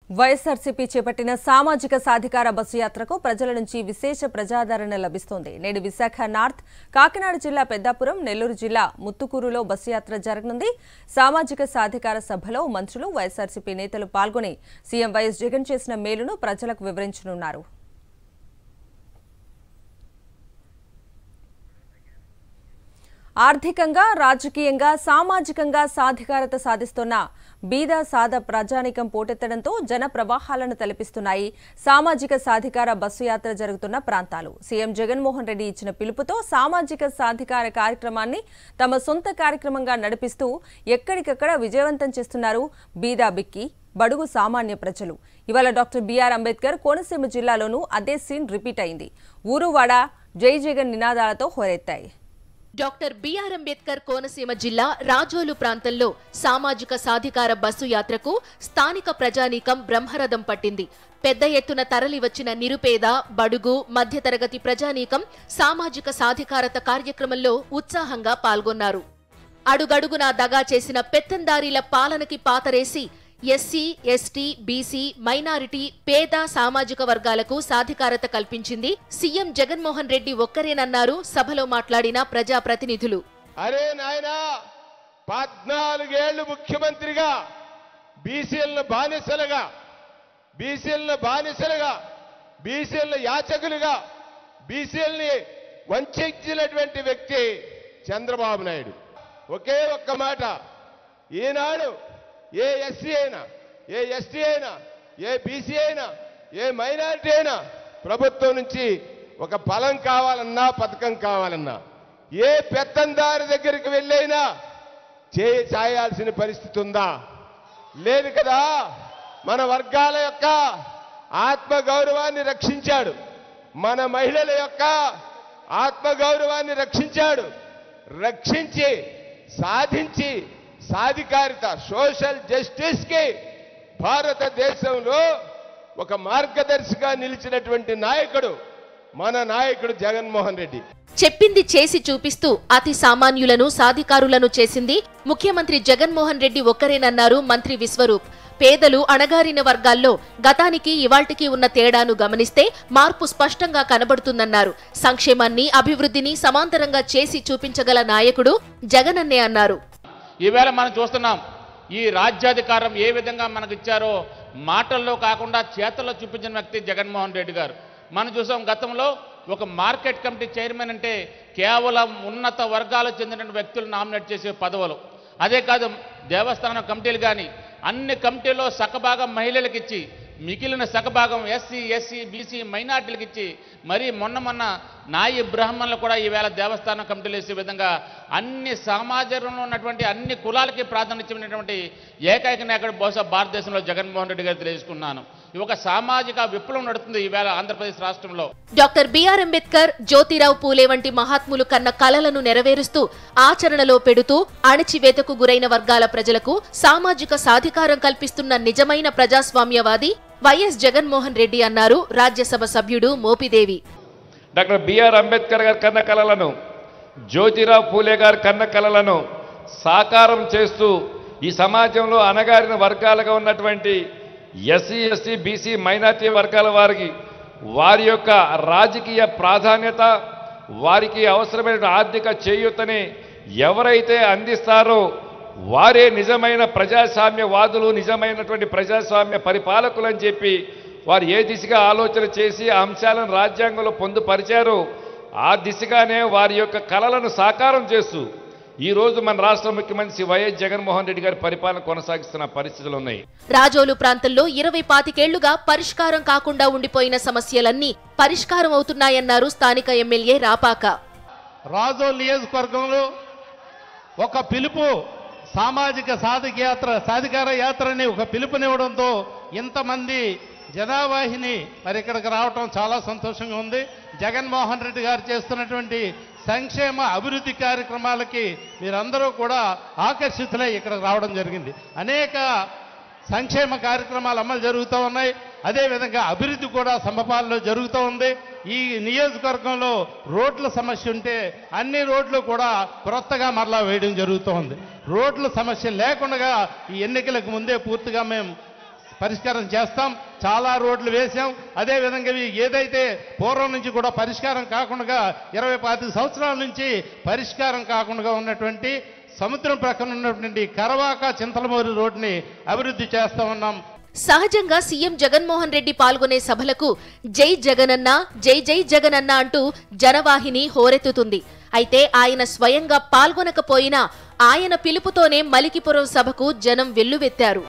వైఎస్ఆర్సీపీ చేపట్టిన సామాజిక సాధికార బస్సు యాత్రకు ప్రజల నుంచి విశేష ప్రజాదరణ లభిస్తోంది. నేడు విశాఖ నార్త్, కాకినాడ జిల్లా పెద్దాపురం, నెల్లూరు జిల్లా ముత్తుకూరులో బస్సు యాత్ర జరగనుంది. సామాజిక సాధికార సభలో మంత్రులు, వైఎస్ఆర్సీపీ నేతలు పాల్గొని సీఎం వైఎస్ జగన్ చేసిన మేలును ప్రజలకు వివరించనున్నారు. ఆర్థికంగా, రాజకీయంగా, సామాజికంగా సాధికారత సాధిస్తున్న బీద సాద ప్రజానీకం పోటెత్తడంతో జన ప్రవాహాలను తలపిస్తున్నాయి సామాజిక సాధికార బస్సు యాత్ర జరుగుతున్న ప్రాంతాలు. సీఎం జగన్మోహన్ రెడ్డి ఇచ్చిన పిలుపుతో సామాజిక సాధికార కార్యక్రమాన్ని తమ సొంత కార్యక్రమంగా నడిపిస్తూ ఎక్కడికక్కడ విజయవంతం చేస్తున్నారు బీద బిక్కి బడుగు సామాన్య ప్రజలు. ఇవాళ డాక్టర్ బిఆర్ అంబేద్కర్ కోనసీమ జిల్లాలోనూ అదే సీన్ రిపీట్ అయింది. ఊరువాడ జై జగన్ నినాదాలతో హోరెత్తాయి. డాక్టర్ బిఆర్ అంబేద్కర్ కోనసీమ జిల్లా రాజోలు ప్రాంతంలో సామాజిక సాధికార బస్సు యాత్రకు స్థానిక ప్రజానీకం బ్రహ్మరథం పట్టింది. పెద్ద ఎత్తున తరలి వచ్చిన నిరుపేద, బడుగు, మధ్యతరగతి ప్రజానీకం సామాజిక సాధికారత కార్యక్రమంలో ఉత్సాహంగా పాల్గొన్నారు. అడుగడుగునా దగా చేసిన పెత్తందారీల పాలనకి పాతరేసి ఎస్సీ, ఎస్టీ, బీసీ, మైనారిటీ, పేద సామాజిక వర్గాలకు సాధికారత కల్పించింది సీఎం జగన్మోహన్ రెడ్డి ఒక్కరేనన్నారు సభలో మాట్లాడిన ప్రజాప్రతినిధులు. అరే నాయనా, 14 ఏళ్లు ముఖ్యమంత్రిగా బీసీలను బానిసలుగా, బీసీలను యాచకులుగా, బీసీలని వంచినటువంటి వ్యక్తి చంద్రబాబు నాయుడు. ఒకే ఒక్క మాట, ఈనాడు ఏ ఎస్సీ అయినా, ఏ ఎస్టీ అయినా, ఏ బీసీ అయినా, ఏ మైనారిటీ అయినా ప్రభుత్వం నుంచి ఒక ఫలం కావాలన్నా, పథకం కావాలన్నా, ఏ పెత్తందారి దగ్గరికి వెళ్ళైనా చేయాల్సిన పరిస్థితి ఉందా? లేదు కదా. మన వర్గాల యొక్క ఆత్మగౌరవాన్ని రక్షించాడు, మన మహిళల యొక్క ఆత్మగౌరవాన్ని రక్షించి సాధించి సాధికారిత, సోషల్ జస్టిస్ కి భారతదేశంలో ఒక మార్గదర్శిగా నిలిచినటువంటి నాయకుడు మన నాయకుడు జగన్మోహన్ రెడ్డి. చెప్పింది చేసి చూపిస్తూ అతి సామాన్యులను సాధికారులను చేసింది ముఖ్యమంత్రి జగన్మోహన్ రెడ్డి ఒక్కరేనన్నారు మంత్రి విశ్వరూప్. పేదలు, అణగారిన వర్గాల్లో గతానికి ఇవాల్టికి ఉన్న తేడాను గమనిస్తే మార్పు స్పష్టంగా కనబడుతుందన్నారు. సంక్షేమాన్ని, అభివృద్ధిని సమాంతరంగా చేసి చూపించగల నాయకుడు జగనన్నే అన్నారు. ఈవేళ మనం చూస్తున్నాం, ఈ రాజ్యాధికారం ఏ విధంగా మనకు ఇచ్చారో మాటల్లో కాకుండా చేతల్లో చూపించిన వ్యక్తి జగన్మోహన్ రెడ్డి గారు. మనం చూసాం, గతంలో ఒక మార్కెట్ కమిటీ చైర్మన్ అంటే కేవలం ఉన్నత వర్గాలకు చెందిన వ్యక్తులు నామినేట్ చేసే పదవులు. అదే కాదు, దేవస్థానం కమిటీలు కానీ అన్ని కమిటీల్లో సగభాగం మహిళలకు ఇచ్చి మిగిలిన సగభాగం ఎస్సీ, ఎస్సీ, బీసీ, మైనార్టీలకు ఇచ్చి మరీ మొన్న నాయి బ్రాహ్మణులు కూడా ఈవేళ దేవస్థానం కమిటీలు వేసే విధంగా అన్ని సమాజంలో ఉన్నటువంటి అన్ని కులాలకి ప్రాధాన్యత ఇచ్చినటువంటి ఏకైక నాయకుడు బహుశా భారతదేశంలో జగన్మోహన్ రెడ్డి గారు తెలియజేసుకున్నాను. ఒక సామాజిక విప్లవం నడుస్తుంది ఈవేళ ఆంధ్రప్రదేశ్ రాష్ట్రంలో. డాక్టర్ బిఆర్ అంబేద్కర్, జ్యోతిరావు పూలే వంటి మహాత్ములు కన్న కలలను నెరవేరుస్తూ ఆచరణలో పెడుతూ అణచివేతకు గురైన వర్గాల ప్రజలకు సామాజిక సాధికారం కల్పిస్తున్న నిజమైన ప్రజాస్వామ్యవాది వైఎస్ జగన్మోహన్ రెడ్డి అన్నారు రాజ్యసభ సభ్యుడు మోపిదేవి. డాక్టర్ బిఆర్ అంబేద్కర్ గారి కన్న కలలను, జ్యోతిరావు పూలే గారి కన్న కలలను సాకారం చేస్తూ ఈ సమాజంలో అణగారిన వర్గాలుగా ఉన్నటువంటి ఎస్సీ, ఎస్టీ, బీసీ, మైనార్టీ వర్గాల వారి యొక్క రాజకీయ ప్రాధాన్యత, వారికి అవసరమైన ఆర్థిక చేయూతని ఎవరైతే అందిస్తారో వారే నిజమైన ప్రజాస్వామ్యవాదులు, నిజమైనటువంటి ప్రజాస్వామ్య పరిపాలకులు అని చెప్పి వారు ఏ దిశగా ఆలోచన చేసి ఆ అంశాలను రాజ్యాంగంలో పొందుపరిచారో ఆ దిశగానే వారి యొక్క కలలను సాకారం చేస్తూ ఈరోజు మన రాష్ట్ర ముఖ్యమంత్రి వైఎస్ జగన్మోహన్ రెడ్డి గారి పరిపాలన కొనసాగిస్తున్న పరిస్థితులు ఉన్నాయి. రాజోలు ప్రాంతంలో 25 ఏళ్లుగా పరిష్కారం కాకుండా ఉండిపోయిన సమస్యలన్నీ పరిష్కారం అవుతున్నాయన్నారు స్థానిక ఎమ్మెల్యే రాపాక. రాజోలు నియోజకవర్గంలో ఒక పిలుపు, సామాజిక సాధికార యాత్రని ఒక పిలుపునివ్వడంతో ఇంతమంది జనావాహిని మరి ఇక్కడికి రావటం చాలా సంతోషంగా ఉంది. జగన్మోహన్ రెడ్డి గారు చేస్తున్నటువంటి సంక్షేమ అభివృద్ధి కార్యక్రమాలకి మీరందరూ కూడా ఆకర్షితులై ఇక్కడికి రావడం జరిగింది. అనేక సంక్షేమ కార్యక్రమాలు అమలు జరుగుతూ ఉన్నాయి. అదేవిధంగా అభివృద్ధి కూడా సమపాలలో జరుగుతూ ఉంది. ఈ నియోజకవర్గంలో రోడ్ల సమస్య ఉంటే అన్ని రోడ్లు కూడా కొత్తగా మరలా వేయడం జరుగుతూ ఉంది. రోడ్ల సమస్య లేకుండా ఈ ఎన్నికలకు ముందే పూర్తిగా మేము పరిష్కారం చేస్తాం. చాలా రోడ్లు వేశాం. అదేవిధంగా ఏదైతే పూర్వం నుంచి కూడా పరిష్కారం కాకుండా 20-25 సంవత్సరాల నుంచి పరిష్కారం కాకుండా ఉన్నటువంటి సముద్రం ప్రక్కన ఉన్నటువంటి కరవాక చింతలమూరి రోడ్డుని అభివృద్ధి చేస్తా ఉన్నాం. సహజంగా సీఎం జగన్మోహన్ రెడ్డి పాల్గొనే సభలకు జై జగనన్న, జై జై జగనన్న అంటూ జనవాహిని హోరెత్తుతుంది. అయితే ఆయన స్వయంగా పాల్గొనకపోయినా ఆయన పిలుపుతోనే మలికిపురం సభకు జనం వెల్లువెత్తారు.